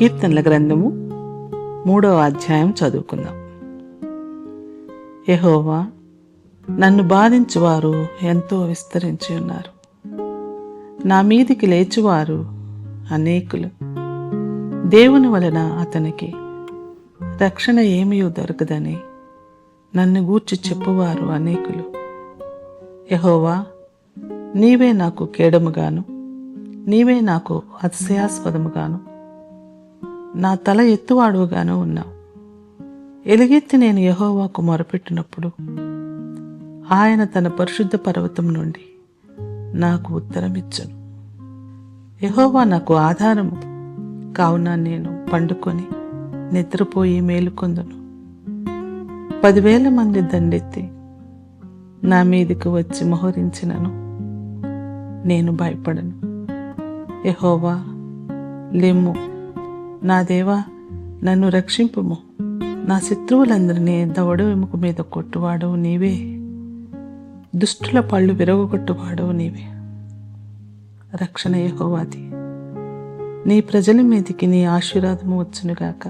కీర్తనల గ్రంథము 3వ అధ్యాయం చదువుకుందాం. యెహోవా, నన్ను బాధించువారు ఎంతో విస్తరించి ఉన్నారు. నా మీదికి లేచువారు అనేకులు. దేవుని వలన అతనికి రక్షణ ఏమీ దొరకదని నన్ను గూర్చి చెప్పువారు అనేకులు. యెహోవా, నీవే నాకు కేడముగాను, నీవే నాకు అతిశయాస్పదముగాను, నా తల ఎత్తువాడుగాను ఉన్నావు. ఎలుగెత్తి నేను యెహోవాకు మొరపెట్టినప్పుడు ఆయన తన పరిశుద్ధ పర్వతం నుండి నాకు ఉత్తరమిచ్చును. యెహోవా నాకు ఆధారము కావున నేను పండుకొని నిద్రపోయి మేలుకొందును. 10,000 మంది దండెత్తి నా మీదికి వచ్చి మోహరించినను నేను భయపడను. యెహోవా, లెమ్ము, నా దేవా, నన్ను రక్షింపుము. నా శత్రువులందరినీ దవడ ఎముక మీద కొట్టువాడవు నీవే, దుష్టుల పళ్ళు విరగొట్టువాడవు నీవే. రక్షణ యెహోవాది. నీ ప్రజల మీదికి నీ ఆశీర్వాదము వచ్చునుగాక.